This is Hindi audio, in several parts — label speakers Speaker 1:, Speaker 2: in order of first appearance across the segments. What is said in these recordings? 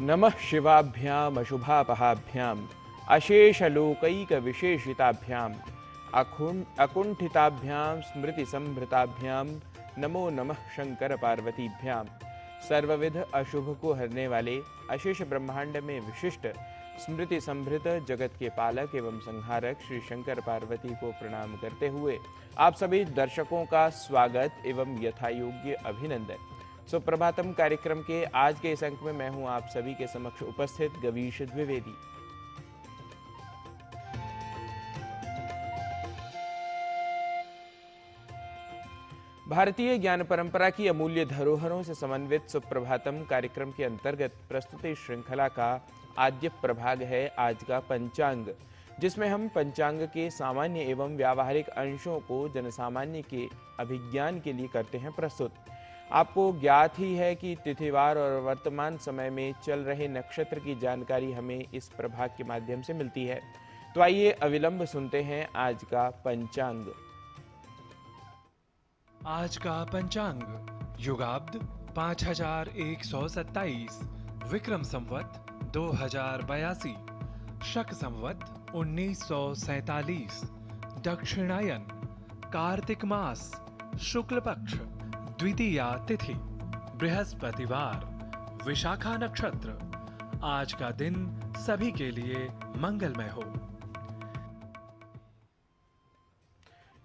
Speaker 1: नमः शिवाभ्याम अशुभापहाभ्याम अशेषलोकैकविशेषिताभ्याम अकुंठिताभ्याम स्मृति संभृताभ्याम नमो नमः शंकर पार्वतीभ्याम। सर्वविध अशुभ को हरने वाले अशेष ब्रह्मांड में विशिष्ट स्मृति संभृत जगत के पालक एवं संहारक श्री शंकर पार्वती को प्रणाम करते हुए आप सभी दर्शकों का स्वागत एवं यथायोग्य अभिनंदन। सुप्रभातम कार्यक्रम के आज के इस अंक में मैं हूं आप सभी के समक्ष उपस्थित गवीश द्विवेदी। भारतीय ज्ञान परंपरा की अमूल्य धरोहरों से समन्वित सुप्रभातम कार्यक्रम के अंतर्गत प्रस्तुति श्रृंखला का आद्य प्रभाग है आज का पंचांग, जिसमें हम पंचांग के सामान्य एवं व्यावहारिक अंशों को जनसामान्य के अभिज्ञान के लिए करते हैं प्रस्तुत। आपको ज्ञात ही है कि तिथिवार और वर्तमान समय में चल रहे नक्षत्र की जानकारी हमें इस प्रभाग के माध्यम से मिलती है। तो आइए अविलंब सुनते हैं आज का पंचांग।
Speaker 2: आज का पंचांग युगाब्द 5127, विक्रम संवत 2082, शक संवत 1947, दक्षिणायन, कार्तिक मास, शुक्ल पक्ष, द्वितीया तिथि, बृहस्पतिवार, विशाखा नक्षत्र। आज का दिन सभी के लिए मंगलमय हो।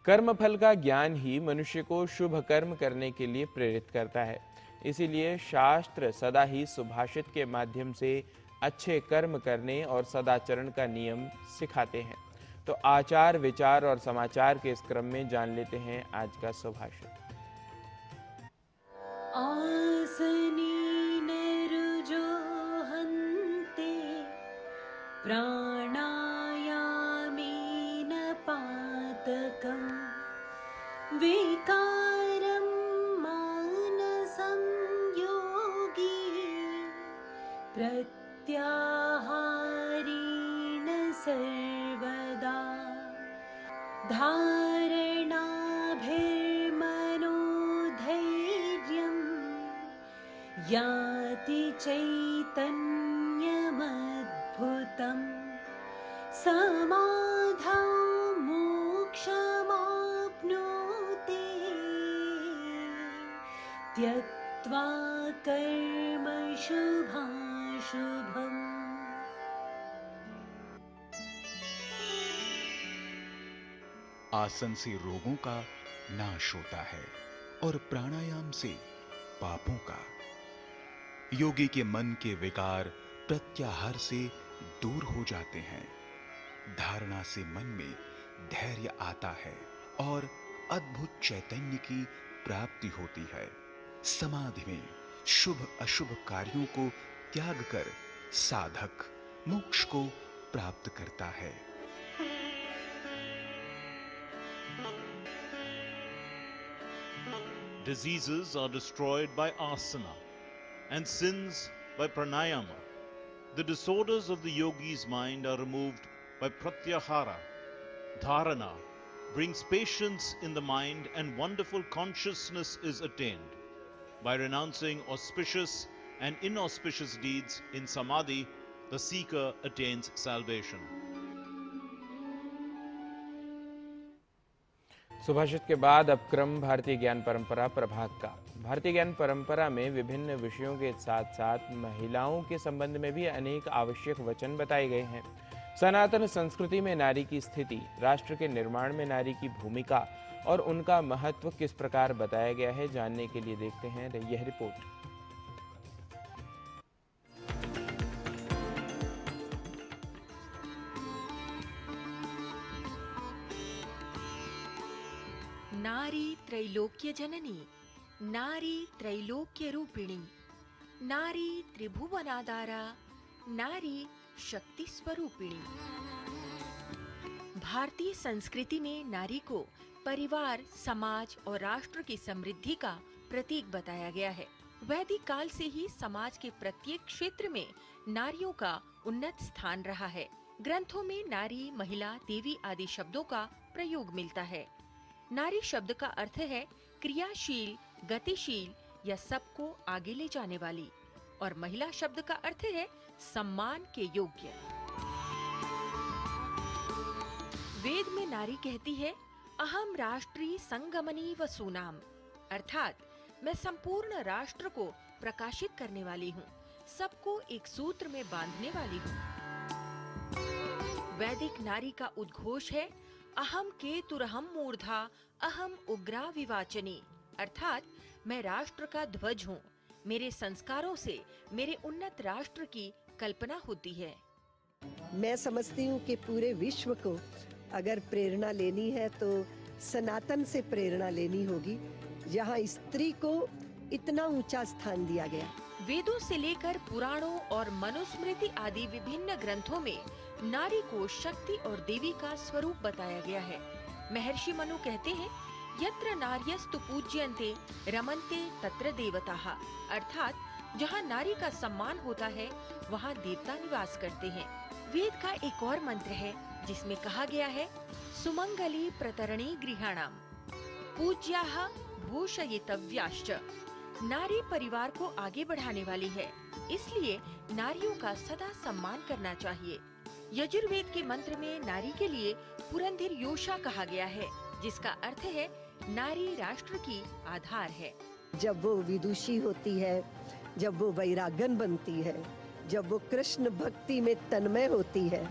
Speaker 1: कर्मफल का ज्ञान ही मनुष्य को शुभ कर्म करने के लिए प्रेरित करता है। इसीलिए शास्त्र सदा ही सुभाषित के माध्यम से अच्छे कर्म करने और सदाचरण का नियम सिखाते हैं। तो आचार, विचार और समाचार के इस क्रम में जान लेते हैं आज का सुभाषित।
Speaker 3: आसनीन रुजो हन्ते प्राणायामेन पातकं विकारं मानसं योगी प्रत्याहारेण सर्वदा धारणाभिर्मनोधैर्यं याति चैतन्यमद्भुतम् समाधौ मोक्षमाप्नोति त्यक्त्वा कर्म शुभाशुभम्।
Speaker 4: आसन से रोगों का नाश होता है और प्राणायाम से पापों का। योगी के मन के विकार प्रत्याहार से दूर हो जाते हैं। धारणा से मन में धैर्य आता है और अद्भुत चैतन्य की प्राप्ति होती है। समाधि में शुभ अशुभ कार्यों को त्याग कर साधक मोक्ष को प्राप्त करता है।
Speaker 5: Diseases are destroyed by asana and sins by pranayama. The disorders of the yogi's mind are removed by pratyahara. Dharana brings patience in the mind and wonderful consciousness is attained. By renouncing auspicious and inauspicious deeds in samadhi, the seeker attains salvation.
Speaker 1: सुभाषित के बाद अब क्रम भारतीय ज्ञान परंपरा प्रभाग का। भारतीय ज्ञान परंपरा में विभिन्न विषयों के साथ साथ महिलाओं के संबंध में भी अनेक आवश्यक वचन बताए गए हैं। सनातन संस्कृति में नारी की स्थिति, राष्ट्र के निर्माण में नारी की भूमिका और उनका महत्व किस प्रकार बताया गया है, जानने के लिए देखते हैं यह रिपोर्ट।
Speaker 6: नारी त्रैलोक्य जननी, नारी त्रैलोक्य रूपिणी, नारी त्रिभुवनाधारा, नारी शक्ति स्वरूपिणी। भारतीय संस्कृति में नारी को परिवार, समाज और राष्ट्र की समृद्धि का प्रतीक बताया गया है। वैदिक काल से ही समाज के प्रत्येक क्षेत्र में नारियों का उन्नत स्थान रहा है। ग्रंथों में नारी, महिला, देवी आदि शब्दों का प्रयोग मिलता है। नारी शब्द का अर्थ है क्रियाशील, गतिशील या सबको आगे ले जाने वाली, और महिला शब्द का अर्थ है सम्मान के योग्य। वेद में नारी कहती है, अहम राष्ट्री संगमनी व सूनाम, अर्थात मैं संपूर्ण राष्ट्र को प्रकाशित करने वाली हूँ, सबको एक सूत्र में बांधने वाली हूँ। वैदिक नारी का उद्घोष है, अहम केतुरहम मूर्धा अहम उग्रा विवाचनी, अर्थात मैं राष्ट्र का ध्वज हूँ, मेरे संस्कारों से मेरे उन्नत राष्ट्र की कल्पना होती है।
Speaker 7: मैं समझती हूँ कि पूरे विश्व को अगर प्रेरणा लेनी है तो सनातन से प्रेरणा लेनी होगी, जहाँ स्त्री को इतना ऊंचा स्थान दिया गया।
Speaker 6: वेदों से लेकर पुराणों और मनुस्मृति आदि विभिन्न ग्रंथों में नारी को शक्ति और देवी का स्वरूप बताया गया है। महर्षि मनु कहते हैं, यत्र नार्यस्तु पूज्यन्ते रमन्ते तत्र देवताः, अर्थात जहाँ नारी का सम्मान होता है वहाँ देवता निवास करते हैं। वेद का एक और मंत्र है जिसमें कहा गया है, सुमंगली प्रतरणी गृहाणाम पूज्याः भूषयितव्याश्च, नारी परिवार को आगे बढ़ाने वाली है, इसलिए नारियों का सदा सम्मान करना चाहिए। यजुर्वेद के मंत्र में नारी के लिए पुरंधिर योषा कहा गया है, जिसका अर्थ है नारी राष्ट्र की आधार है।
Speaker 7: जब वो विदुषी होती है, जब वो वैरागन बनती है, जब वो कृष्ण भक्ति में तन्मय होती है,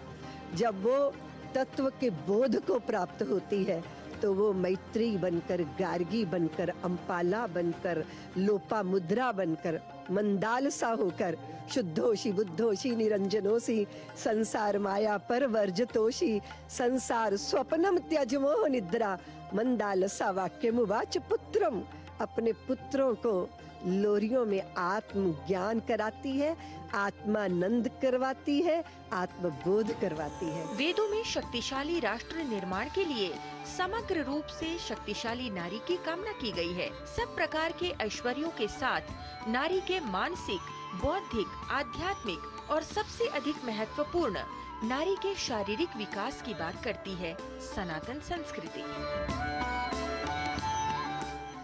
Speaker 7: जब वो तत्व के बोध को प्राप्त होती है, तो वो मैत्री बनकर, गार्गी बनकर, अम्पाला बनकर, लोपा मुद्रा बनकर, मंदालसा होकर, शुद्धोषी बुद्धोषी निरंजनोषी संसार माया पर वर्जतोषी संसार स्वप्नम त्यजमोह निद्रा मंदालसा वाक्यमुवाच पुत्रम, अपने पुत्रों को लोरियों में आत्म ज्ञान कराती है, आत्मानंद करवाती है, आत्मबोध करवाती है।
Speaker 6: वेदों में शक्तिशाली राष्ट्र निर्माण के लिए समग्र रूप से शक्तिशाली नारी की कामना की गई है। सब प्रकार के ऐश्वर्यों के साथ नारी के मानसिक, बौद्धिक, आध्यात्मिक और सबसे अधिक महत्वपूर्ण नारी के शारीरिक विकास की बात करती है सनातन संस्कृति।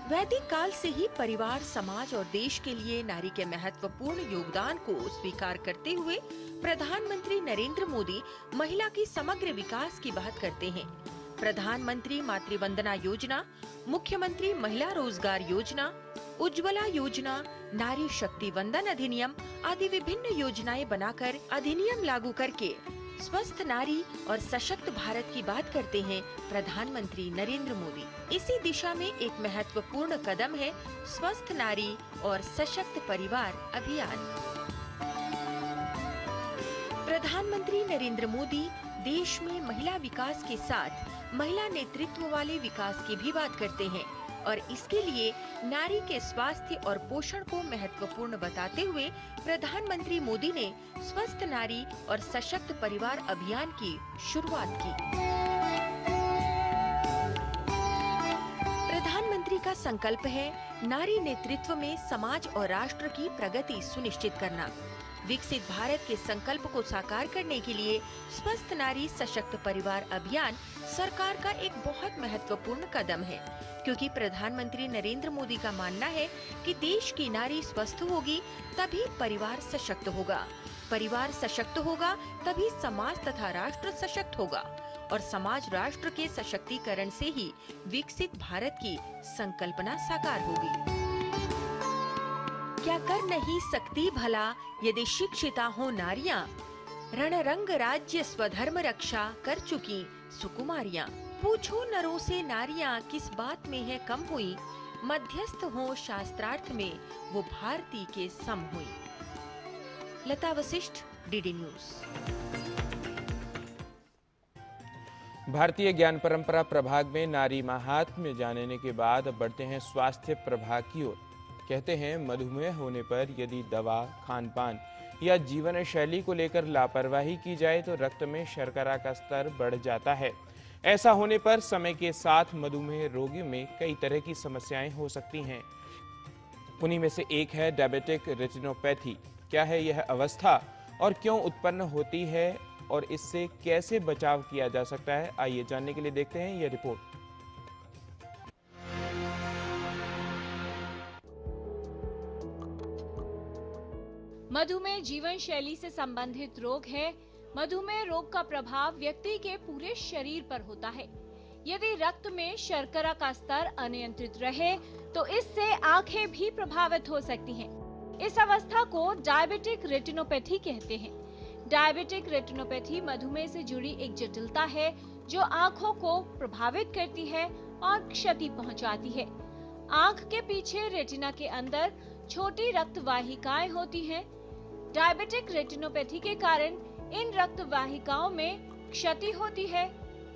Speaker 6: वैदिक काल से ही परिवार, समाज और देश के लिए नारी के महत्वपूर्ण योगदान को स्वीकार करते हुए प्रधानमंत्री नरेंद्र मोदी महिला की समग्र विकास की बात करते हैं। प्रधानमंत्री मातृवंदना योजना, मुख्यमंत्री महिला रोजगार योजना, उज्ज्वला योजना, नारी शक्ति वंदन अधिनियम आदि विभिन्न योजनाएं बनाकर अधिनियम लागू करके स्वस्थ नारी और सशक्त भारत की बात करते हैं प्रधानमंत्री नरेंद्र मोदी। इसी दिशा में एक महत्वपूर्ण कदम है स्वस्थ नारी और सशक्त परिवार अभियान। प्रधानमंत्री नरेंद्र मोदी देश में महिला विकास के साथ महिला नेतृत्व वाले विकास की भी बात करते हैं और इसके लिए नारी के स्वास्थ्य और पोषण को महत्वपूर्ण बताते हुए प्रधानमंत्री मोदी ने स्वस्थ नारी और सशक्त परिवार अभियान की शुरुआत की। प्रधानमंत्री का संकल्प है नारी नेतृत्व में समाज और राष्ट्र की प्रगति सुनिश्चित करना। विकसित भारत के संकल्प को साकार करने के लिए स्वस्थ नारी सशक्त परिवार अभियान सरकार का एक बहुत महत्वपूर्ण कदम है, क्योंकि प्रधानमंत्री नरेंद्र मोदी का मानना है कि देश की नारी स्वस्थ होगी तभी परिवार सशक्त होगा, परिवार सशक्त होगा तभी समाज तथा राष्ट्र सशक्त होगा और समाज राष्ट्र के सशक्तिकरण से ही विकसित भारत की संकल्पना साकार होगी। क्या कर नहीं सकती भला यदि शिक्षिता हो नारियां, रणरंग राज्य स्वधर्म रक्षा कर चुकी सुकुमारियां। पूछो नरों से नारियां किस बात में है कम हुई, मध्यस्थ हो शास्त्रार्थ में वो भारती के सम हुई। लता वशिष्ठ, डीडी न्यूज।
Speaker 1: भारतीय ज्ञान परंपरा प्रभाग में नारी महात्म्य जानने के बाद अब बढ़ते हैं स्वास्थ्य प्रभाग की ओर। कहते हैं मधुमेह होने पर यदि दवा, खान पान या जीवन शैली को लेकर लापरवाही की जाए तो रक्त में शर्करा का स्तर बढ़ जाता है। ऐसा होने पर समय के साथ मधुमेह रोगियों में कई तरह की समस्याएं हो सकती हैं। उन्हीं में से एक है डायबिटिक रेटिनोपैथी। क्या है यह अवस्था और क्यों उत्पन्न होती है और इससे कैसे बचाव किया जा सकता है, आइए जानने के लिए देखते हैं यह रिपोर्ट।
Speaker 8: मधुमेह जीवन शैली से संबंधित रोग है। मधुमेह रोग का प्रभाव व्यक्ति के पूरे शरीर पर होता है। यदि रक्त में शर्करा का स्तर अनियंत्रित रहे तो इससे आंखें भी प्रभावित हो सकती हैं। इस अवस्था को डायबिटिक रेटिनोपैथी कहते हैं। डायबिटिक रेटिनोपैथी मधुमेह से जुड़ी एक जटिलता है जो आंखों को प्रभावित करती है और क्षति पहुंचाती है। आंख के पीछे रेटिना के अंदर छोटी रक्त वाहिकाएं होती हैं। डायबिटिक रेटिनोपैथी के कारण इन रक्त वाहिकाओं में क्षति होती है।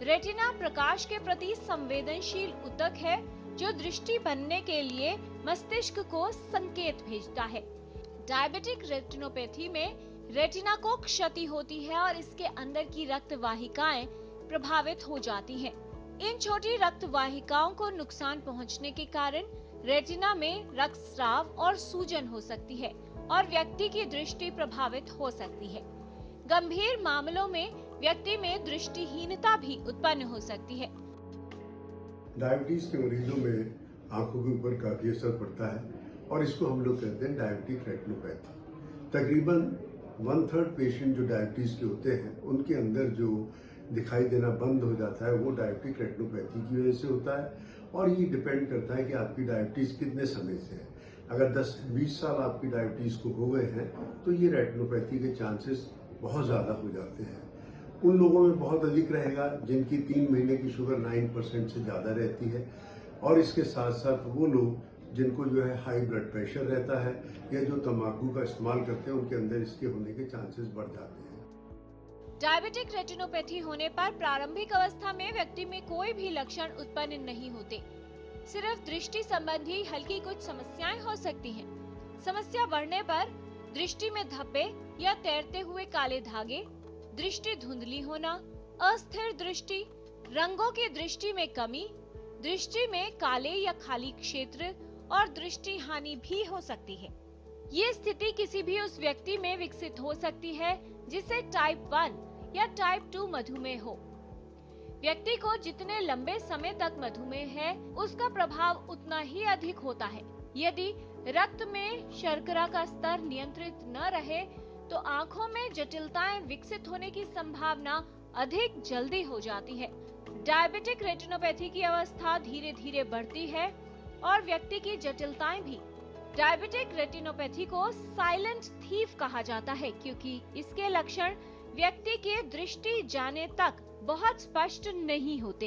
Speaker 8: रेटिना प्रकाश के प्रति संवेदनशील ऊतक है जो दृष्टि बनने के लिए मस्तिष्क को संकेत भेजता है। डायबिटिक रेटिनोपैथी में रेटिना को क्षति होती है और इसके अंदर की रक्त वाहिकाएं प्रभावित हो जाती हैं। इन छोटी रक्त वाहिकाओं को नुकसान पहुंचने के कारण रेटिना में रक्तस्राव और सूजन हो सकती है और व्यक्ति की दृष्टि प्रभावित हो सकती है। गंभीर मामलों में व्यक्ति में दृष्टिहीनता भी उत्पन्न हो सकती है।
Speaker 9: डायबिटीज के मरीजों में आंखों के ऊपर काफी असर पड़ता है और इसको हम लोग कहते हैं डायबिटिक रेटिनोपैथी। तकरीबन 1/3 पेशेंट जो डायबिटीज के होते हैं उनके अंदर जो दिखाई देना बंद हो जाता है वो डायबिटिक रेटिनोपैथी की वजह से होता है और ये डिपेंड करता है कि आपकी डायबिटीज कितने समय से है। अगर 10-20 साल आपकी डायबिटीज को हो गए हैं तो ये रेटिनोपैथी के चांसेस बहुत ज़्यादा हो जाते हैं। उन लोगों में बहुत अधिक रहेगा जिनकी 3 महीने की शुगर 9% से ज़्यादा रहती है और इसके साथ साथ वो लोग जिनको जो है हाई ब्लड प्रेशर रहता है या जो तंबाकू का इस्तेमाल करते हैं उनके अंदर इसके होने के चांसेस बढ़ जाते हैं।
Speaker 8: डायबिटिक रेटिनोपैथी होने पर प्रारंभिक अवस्था में व्यक्ति में कोई भी लक्षण उत्पन्न नहीं होते। सिर्फ दृष्टि संबंधी हल्की कुछ समस्याएं हो सकती हैं। समस्या बढ़ने पर दृष्टि में धब्बे या तैरते हुए काले धागे, दृष्टि धुंधली होना, अस्थिर दृष्टि, रंगों की दृष्टि में कमी, दृष्टि में काले या खाली क्षेत्र और दृष्टि हानि भी हो सकती है। ये स्थिति किसी भी उस व्यक्ति में विकसित हो सकती है जिसे टाइप 1 या टाइप 2 मधुमेह हो। व्यक्ति को जितने लंबे समय तक मधुमेह है उसका प्रभाव उतना ही अधिक होता है। यदि रक्त में शर्करा का स्तर नियंत्रित न रहे तो आंखों में जटिलताएं विकसित होने की संभावना अधिक जल्दी हो जाती है। डायबिटिक रेटिनोपैथी की अवस्था धीरे धीरे बढ़ती है और व्यक्ति की जटिलताएं भी। डायबिटिक रेटिनोपैथी को साइलेंट थीफ कहा जाता है क्योंकि इसके लक्षण व्यक्ति के दृष्टि जाने तक बहुत स्पष्ट नहीं होते।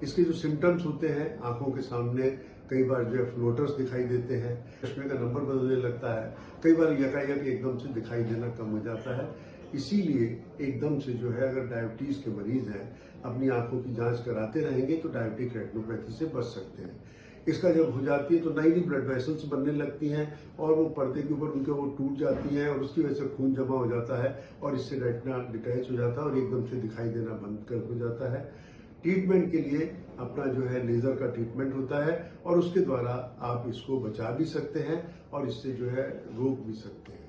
Speaker 9: इसके जो सिम्टम्स होते हैं आंखों के सामने कई बार जो है फ्लोटर्स दिखाई देते हैं, चश्मे का नंबर बदलने लगता है, कई बार यकायक एकदम से दिखाई देना कम हो जाता है। इसीलिए एकदम से जो है अगर डायबिटीज के मरीज हैं अपनी आंखों की जांच कराते रहेंगे तो डायबिटिक रेटिनोपैथी से बच सकते हैं। इसका जब हो जाती है तो नई नई ब्लड वेसल्स बनने लगती हैं और वो पर्दे के ऊपर उनके वो टूट जाती हैं और उसकी वजह से खून जमा हो जाता है और इससे रेटिना डिटैच हो जाता है और एकदम से दिखाई देना बंद कर हो जाता है। ट्रीटमेंट के लिए अपना जो है लेजर का ट्रीटमेंट होता है और उसके द्वारा आप इसको बचा भी सकते हैं और इससे जो है रोक भी सकते हैं।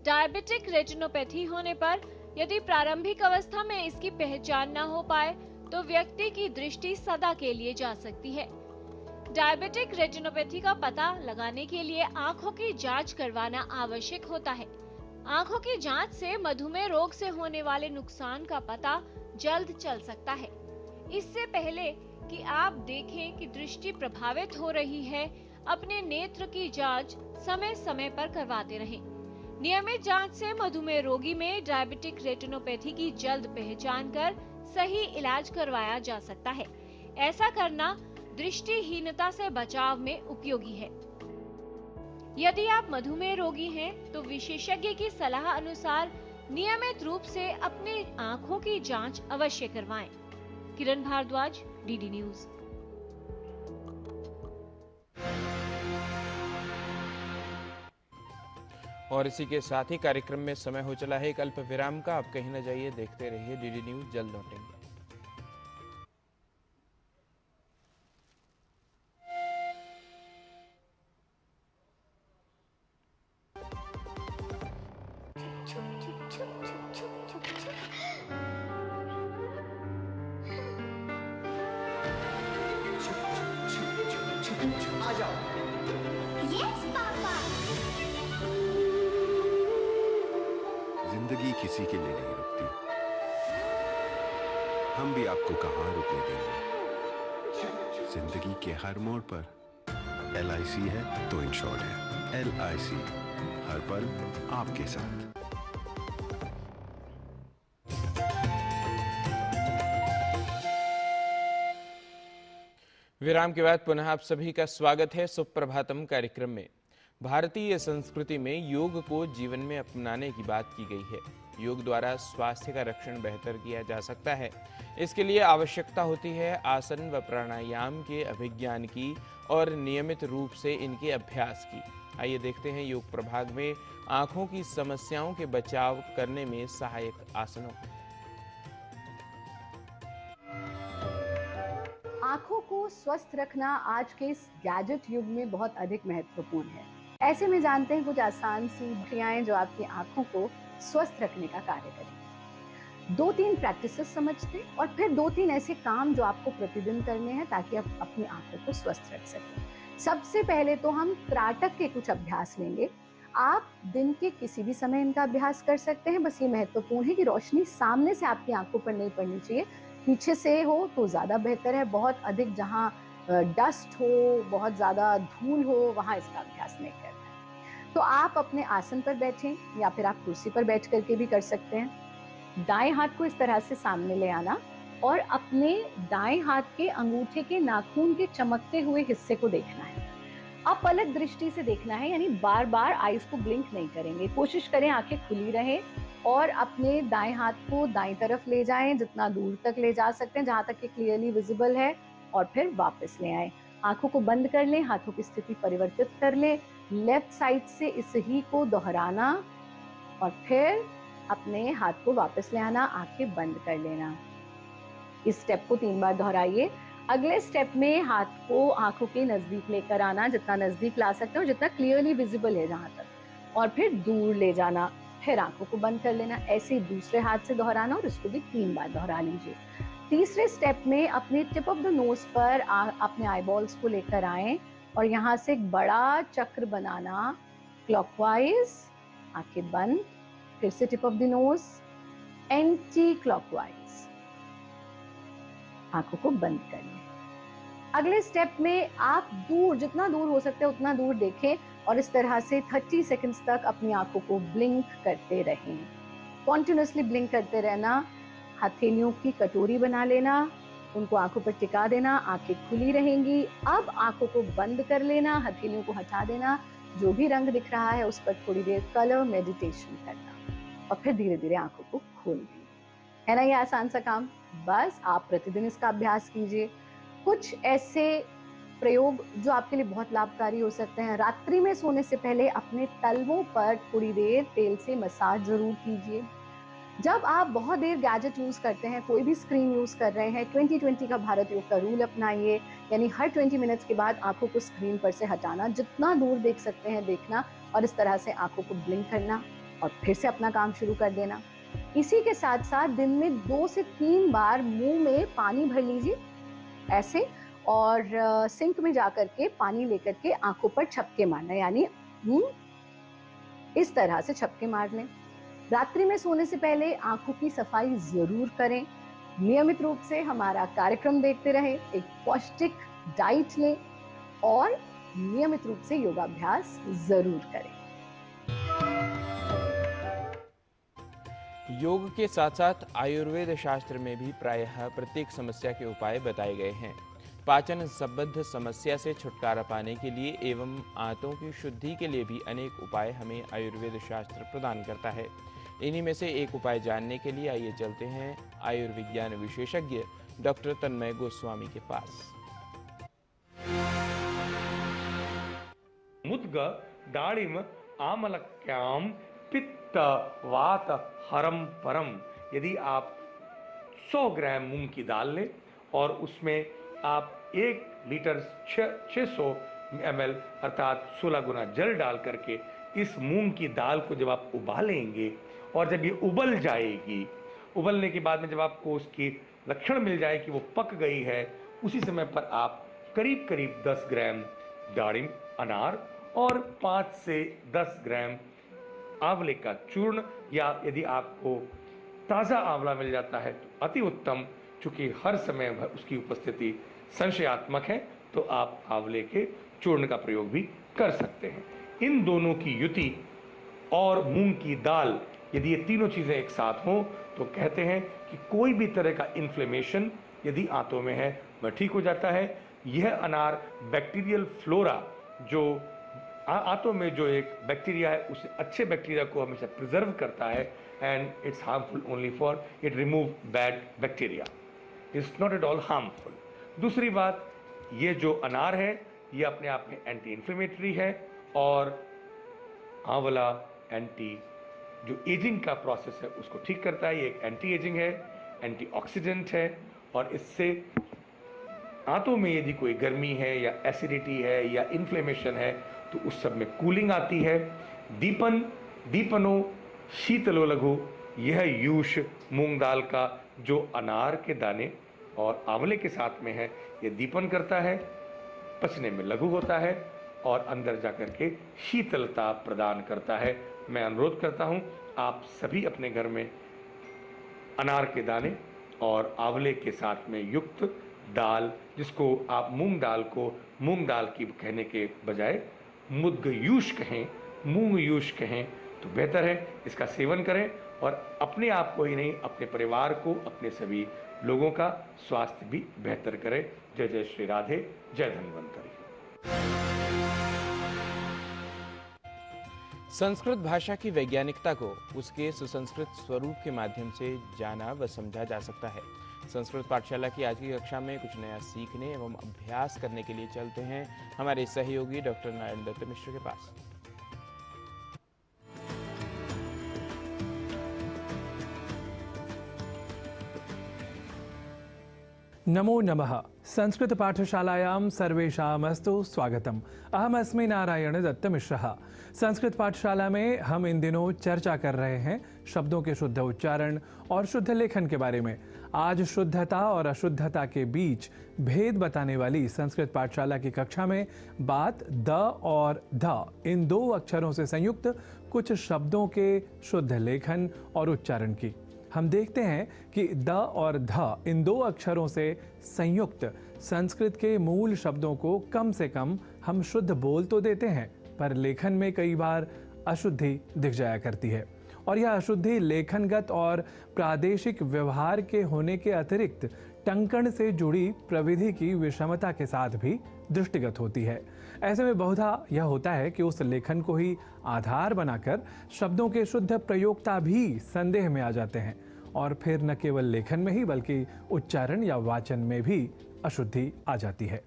Speaker 8: डायबिटिक रेटिनोपैथी होने पर यदि प्रारंभिक अवस्था में इसकी पहचान न हो पाए तो व्यक्ति की दृष्टि सदा के लिए जा सकती है। डायबिटिक रेटिनोपैथी का पता लगाने के लिए आंखों की जांच करवाना आवश्यक होता है। आंखों की जांच से मधुमेह रोग से होने वाले नुकसान का पता जल्द चल सकता है। इससे पहले कि आप देखें कि दृष्टि प्रभावित हो रही है, अपने नेत्र की जांच समय समय पर करवाते रहें। नियमित जांच से मधुमेह रोगी में डायबिटिक रेटिनोपैथी की जल्द पहचान कर सही इलाज करवाया जा सकता है। ऐसा करना दृष्टिहीनता से बचाव में उपयोगी है। यदि आप मधुमेह रोगी हैं, तो विशेषज्ञ की सलाह अनुसार नियमित रूप से अपने आंखों की जांच अवश्य करवाएं। किरण भारद्वाज, डीडी न्यूज।
Speaker 1: और इसी के साथ ही कार्यक्रम में समय हो चला है एक अल्प विराम का। आप कहीं न जाइए, देखते रहिए डीडी न्यूज, जल्द लौटेंगे।
Speaker 10: आ जाओ। Yes papa. जिंदगी किसी के लिए नहीं रुकती, हम भी आपको कहां रुकने देंगे। जिंदगी के हर मोड़ पर LIC है तो इंश्योर्ड है। LIC, हर पल आपके साथ।
Speaker 1: विराम के बाद पुनः आप सभी का स्वागत है सुप्रभातम कार्यक्रम में। भारतीय संस्कृति में योग को जीवन में अपनाने की बात की गई है। योग द्वारा स्वास्थ्य का रक्षण बेहतर किया जा सकता है। इसके लिए आवश्यकता होती है आसन व प्राणायाम के अभिज्ञान की और नियमित रूप से इनके अभ्यास की। आइए देखते हैं योग प्रभाग में आंखों की समस्याओं के बचाव करने में सहायक आसनों।
Speaker 11: आंखों को स्वस्थ रखना आज के इस गैजेट युग में बहुत अधिक महत्वपूर्ण है। ऐसे में जानते हैं कुछ आसान सी क्रियाएं जो आपकी आंखों को स्वस्थ रखने का कार्य करेंगी। 2-3 प्रैक्टिसेस समझते हैं और फिर 2-3 ऐसे काम जो आपको प्रतिदिन करने हैं ताकि आप अपनी आंखों को स्वस्थ रख सकें। सबसे पहले तो हम त्राटक के कुछ अभ्यास लेंगे। आप दिन के किसी भी समय इनका अभ्यास कर सकते हैं। बस ये महत्वपूर्ण है कि रोशनी सामने से आपकी आंखों पर नहीं पड़नी चाहिए, पीछे से हो तो ज़्यादा बेहतर है। बहुत अधिक जहाँ डस्ट हो, बहुत ज़्यादा धूल हो, वहाँ इसका अभ्यास नहीं करना है। तो आप अपने आसन पर बैठें या फिर आप कुर्सी पर बैठ करके भी कर सकते हैं। दाएं हाथ को इस तरह से सामने ले आना और अपने दाएं हाथ के अंगूठे के नाखून के चमकते हुए हिस्से को देखना है। अपलक दृष्टि से देखना है, यानी बार बार आईज को ब्लिंक नहीं करेंगे। कोशिश करें आंखें खुली रहें और अपने दाएं हाथ को दाएं तरफ ले जाएं, जितना दूर तक ले जा सकते हैं जहां तक ये क्लियरली विजिबल है, और फिर वापस ले आएं। आंखों को बंद कर लें, हाथों की स्थिति परिवर्तित कर लें, लेफ्ट साइड से इस ही को दोहराना और फिर अपने हाथ को वापस ले आना, आंखें बंद कर लेना। इस स्टेप को 3 बार दोहराइए। अगले स्टेप में हाथ को आंखों के नजदीक लेकर आना, जितना नजदीक ला सकते हो, जितना क्लियरली विजिबल है जहां तक, और फिर दूर ले जाना, फिर आंखों को बंद कर लेना। ऐसे ही दूसरे हाथ से दोहराना और इसको भी 3 बार दोहरा लीजिए। तीसरे स्टेप में अपने टिप ऑफ द नोज पर अपने आईबॉल्स को लेकर आएं और यहाँ से एक बड़ा चक्र बनाना, क्लॉकवाइज, आंखें बंद, फिर से tip of the nose, anti clockwise, आंखों को बंद कर लें। अगले स्टेप में आप दूर, जितना दूर हो सकता है उतना दूर देखें और इस तरह से 30 सेकंड्स तक अपनी आंखों को ब्लिंक करते रहें। कॉन्टिन्यूसली ब्लिंक करते रहना। हथेलियों की कटोरी बना लेना, उनको आंखों पर टिका देना, आंखें खुली रहेंगी। अब आंखों को बंद कर लेना, हथेलियों को हटा देना, जो भी रंग दिख रहा है उस पर थोड़ी देर कलर मेडिटेशन करना और फिर धीरे धीरे आंखों को खोल देना। है ना ये आसान सा काम? बस आप प्रतिदिन इसका अभ्यास कीजिए। कुछ ऐसे प्रयोग जो आपके लिए बहुत लाभकारी हो सकते हैं। रात्रि में सोने से पहले अपने तलवों पर थोड़ी देर तेल से मसाज जरूर कीजिए। जब आप बहुत देर गैजेट यूज करते हैं, कोई भी स्क्रीन यूज कर रहे हैं, 20-20 का भारत योग का रूल अपनाइए, यानी हर 20 मिनट्स के बाद आंखों को स्क्रीन पर से हटाना, जितना दूर देख सकते हैं देखना और इस तरह से आंखों को ब्लिंक करना और फिर से अपना काम शुरू कर देना। इसी के साथ साथ दिन में 2 से 3 बार मुंह में पानी भर लीजिए ऐसे, और सिंक में जाकर के पानी लेकर के आंखों पर छपके मारना, यानी इस तरह से छपके मार लें। रात्रि में सोने से पहले आंखों की सफाई जरूर करें। नियमित रूप से हमारा कार्यक्रम देखते रहें, एक पौष्टिक डाइट लें और नियमित रूप से योगाभ्यास जरूर करें।
Speaker 1: योग के साथ साथ आयुर्वेद शास्त्र में भी प्रायः प्रत्येक समस्या के उपाय बताए गए हैं। पाचन संबद्ध समस्या से छुटकारा पाने के लिए एवं आंतों की शुद्धि के लिए भी अनेक उपाय हमें आयुर्वेद शास्त्र प्रदान करता है। इन्हीं में से एक उपाय जानने के लिए आइए चलते हैं आयुर्विज्ञान विशेषज्ञ डॉक्टर तन्मय गोस्वामी के पास।
Speaker 12: मुद्ग दाड़िम आमलक्याम पित्त वात हरम परम। यदि आप 100 ग्राम मूंग की दाल लें और उसमें आप 1 लीटर 600 ml अर्थात 16 गुना जल डाल करके इस मूंग की दाल को जब आप उबालेंगे और जब ये उबल जाएगी, उबलने के बाद में जब आपको उसकी लक्षण मिल जाए कि वो पक गई है, उसी समय पर आप करीब करीब 10 ग्राम दाड़िम अनार और 5 से 10 ग्राम आंवले का चूर्ण, या यदि आपको ताज़ा आंवला मिल जाता है तो अति उत्तम। चूँकि हर समय उसकी उपस्थिति संशयात्मक है, तो आप आंवले के चूर्ण का प्रयोग भी कर सकते हैं। इन दोनों की युति और मूंग की दाल, यदि ये तीनों चीज़ें एक साथ हों तो कहते हैं कि कोई भी तरह का इन्फ्लेमेशन यदि आंतों में है वह ठीक हो जाता है। यह अनार बैक्टीरियल फ्लोरा, जो आंतों में जो एक बैक्टीरिया है, उस अच्छे बैक्टीरिया को हमेशा प्रिजर्व करता है, and it's harmful only for it remove bad bacteria, it's not at all harmful. दूसरी बात, ये जो अनार है ये अपने आप में एंटी इन्फ्लेमेटरी है, और आंवला एंटी जो एजिंग का प्रोसेस है उसको ठीक करता है। ये एक एंटी एजिंग है, एंटीऑक्सीडेंट है, और इससे आंतों में यदि कोई गर्मी है या एसिडिटी है या इन्फ्लेमेशन है तो उस सब में कूलिंग आती है। दीपन, दीपनो शीतलो लघु, यह यूष मूंग दाल का जो अनार के दाने और आंवले के साथ में है, ये दीपन करता है, पचने में लघु होता है और अंदर जाकर के शीतलता प्रदान करता है। मैं अनुरोध करता हूँ आप सभी अपने घर में अनार के दाने और आंवले के साथ में युक्त दाल, जिसको आप मूंग दाल को मूंग दाल की कहने के बजाय मुद्गयूष कहें, मूंग यूष कहें तो बेहतर है, इसका सेवन करें और अपने आप को ही नहीं, अपने परिवार को, अपने सभी लोगों का स्वास्थ्य भी बेहतर करें। जय जय श्री राधे, जय धन्वंतरी।
Speaker 1: संस्कृत भाषा की वैज्ञानिकता को उसके सुसंस्कृत स्वरूप के माध्यम से जाना व समझा जा सकता है। संस्कृत पाठशाला की आज की कक्षा में कुछ नया सीखने एवं अभ्यास करने के लिए चलते हैं हमारे सहयोगी डॉक्टर नारायण दत्त मिश्र के पास।
Speaker 2: नमो नमः। संस्कृत पाठशालायां सर्वेषामस्तु स्वागतम्। अहमस्मि नारायण दत्त मिश्रः। संस्कृत पाठशाला में हम इन दिनों चर्चा कर रहे हैं शब्दों के शुद्ध उच्चारण और शुद्ध लेखन के बारे में। आज शुद्धता और अशुद्धता के बीच भेद बताने वाली संस्कृत पाठशाला की कक्षा में बात द और ध, इन दो अक्षरों से संयुक्त कुछ शब्दों के शुद्ध लेखन और उच्चारण की। हम देखते हैं कि द और ध, इन दो अक्षरों से संयुक्त संस्कृत के मूल शब्दों को कम से कम हम शुद्ध बोल तो देते हैं, पर लेखन में कई बार अशुद्धि दिख जाया करती है। और यह अशुद्धि लेखनगत और प्रादेशिक व्यवहार के होने के अतिरिक्त टंकण से जुड़ी प्रविधि की विषमता के साथ भी दृष्टिगत होती है। ऐसे में बहुधा यह होता है कि उस लेखन को ही आधार बनाकर शब्दों के शुद्ध प्रयोक्ता भी संदेह में आ जाते हैं और फिर न केवल लेखन में ही बल्कि उच्चारण या वाचन में भी अशुद्धि आ जाती है।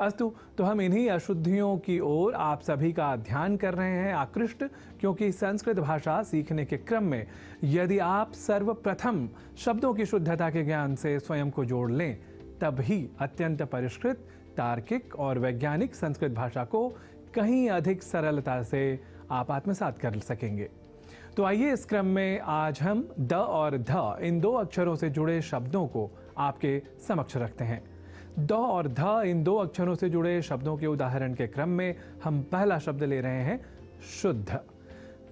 Speaker 2: अस्तु, तो हम इन्हीं अशुद्धियों की ओर आप सभी का ध्यान कर रहे हैं आकृष्ट, क्योंकि संस्कृत भाषा सीखने के क्रम में यदि आप सर्वप्रथम शब्दों की शुद्धता के ज्ञान से स्वयं को जोड़ लें, तब ही अत्यंत परिष्कृत, तार्किक और वैज्ञानिक संस्कृत भाषा को कहीं अधिक सरलता से आप आत्मसात कर सकेंगे। तो आइए इस क्रम में आज हम द और ध, इन दो अक्षरों से जुड़े शब्दों को आपके समक्ष रखते हैं। द और ध, इन दो अक्षरों से जुड़े शब्दों के उदाहरण के क्रम में हम पहला शब्द ले रहे हैं शुद्ध।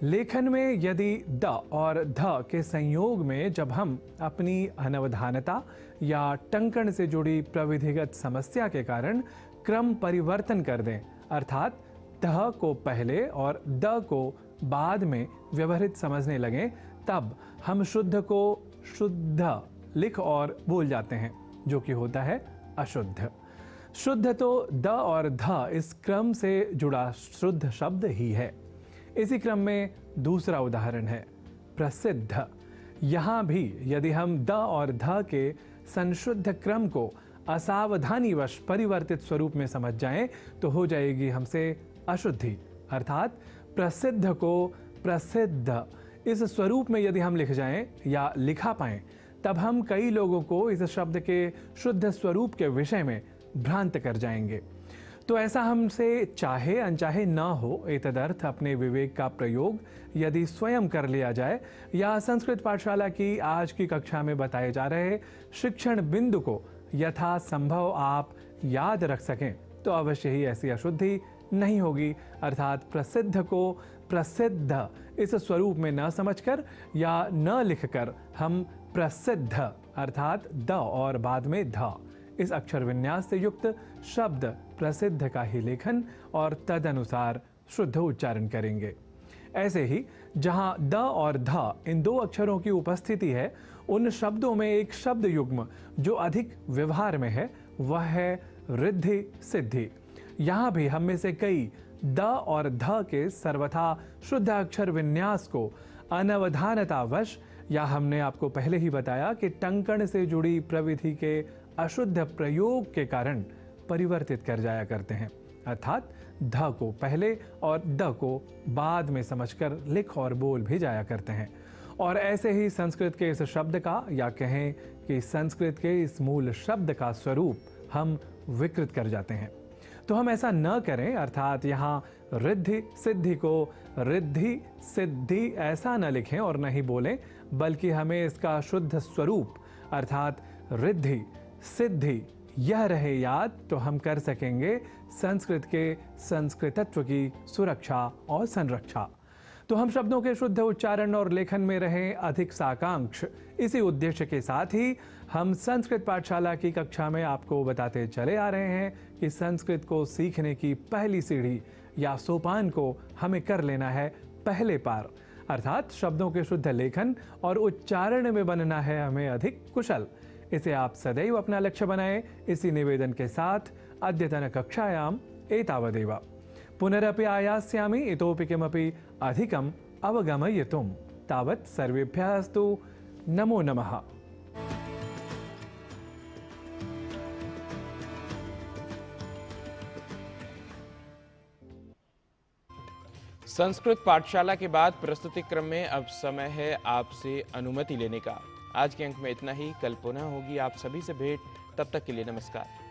Speaker 2: लेखन में यदि द और ध के संयोग में जब हम अपनी अनवधानता या टंकण से जुड़ी प्रविधिगत समस्या के कारण क्रम परिवर्तन कर दें, अर्थात ध को पहले और द को बाद में व्यवहारित समझने लगें, तब हम शुद्ध को शुद्ध लिख और बोल जाते हैं, जो कि होता है अशुद्ध। शुद्ध तो द और ध इस क्रम से जुड़ा शुद्ध शब्द ही है। इसी क्रम में दूसरा उदाहरण है प्रसिद्ध। यहाँ भी यदि हम द और ध के संशुद्ध क्रम को असावधानीवश परिवर्तित स्वरूप में समझ जाएं, तो हो जाएगी हमसे अशुद्धि, अर्थात प्रसिद्ध को प्रसिद्ध इस स्वरूप में यदि हम लिख जाएं या लिखा पाएं, तब हम कई लोगों को इस शब्द के शुद्ध स्वरूप के विषय में भ्रांत कर जाएंगे। तो ऐसा हमसे चाहे अनचाहे न हो, एतदर्थ अपने विवेक का प्रयोग यदि स्वयं कर लिया जाए या संस्कृत पाठशाला की आज की कक्षा में बताए जा रहे शिक्षण बिंदु को यथासंभव आप याद रख सकें, तो अवश्य ही ऐसी अशुद्धि नहीं होगी, अर्थात प्रसिद्ध को प्रसिद्ध इस स्वरूप में न समझकर या न लिखकर हम प्रसिद्ध अर्थात द और बाद में ध इस अक्षर विन्यास से युक्त शब्द प्रसिद्ध का ही लेखन और तदनुसार शुद्ध उच्चारण करेंगे। ऐसे ही जहां द और ध इन दो अक्षरों की उपस्थिति है, उन शब्दों में एक शब्द युग्म जो अधिक व्यवहार में है वह है रिद्धि सिद्धि। यहाँ भी हम में से कई द और ध के सर्वथा शुद्ध अक्षर विन्यास को अनवधानतावश या हमने आपको पहले ही बताया कि टंकण से जुड़ी प्रविधि के अशुद्ध प्रयोग के कारण परिवर्तित कर जाया करते हैं, अर्थात ध को पहले और द को बाद में समझकर लिख और बोल भी जाया करते हैं। और ऐसे ही संस्कृत के इस शब्द का या कहें कि संस्कृत के इस मूल शब्द का स्वरूप हम विकृत कर जाते हैं। तो हम ऐसा न करें, अर्थात यहाँ रिद्धि सिद्धि को रिद्धि सिद्धि ऐसा न लिखें और न ही बोलें, बल्कि हमें इसका शुद्ध स्वरूप अर्थात रिद्धि सिद्धि यह रहे याद, तो हम कर सकेंगे संस्कृत के संस्कृतत्व की सुरक्षा और संरक्षा। तो हम शब्दों के शुद्ध उच्चारण और लेखन में रहें अधिक साकांक्ष। इसी उद्देश्य के साथ ही हम संस्कृत पाठशाला की कक्षा में आपको बताते चले आ रहे हैं कि संस्कृत को सीखने की पहली सीढ़ी या सोपान को हमें कर लेना है पहले पार, अर्थात शब्दों के शुद्ध लेखन और उच्चारण में बनना है हमें अधिक कुशल। इसे आप सदैव अपना लक्ष्य बनाएं। इसी निवेदन के साथ अद्यतन कक्षायाम एतावदेव। पुनरपि आयास्यामि इतोपि किमपि अधिकम् अवगमयितुं। तावत् सर्वेभ्यः अस्तु। नमो नमः।
Speaker 1: संस्कृत पाठशाला के बाद प्रस्तुति क्रम में अब समय है आपसे अनुमति लेने का। आज के अंक में इतना ही। कल पुनः होगी आप सभी से भेंट। तब तक के लिए नमस्कार।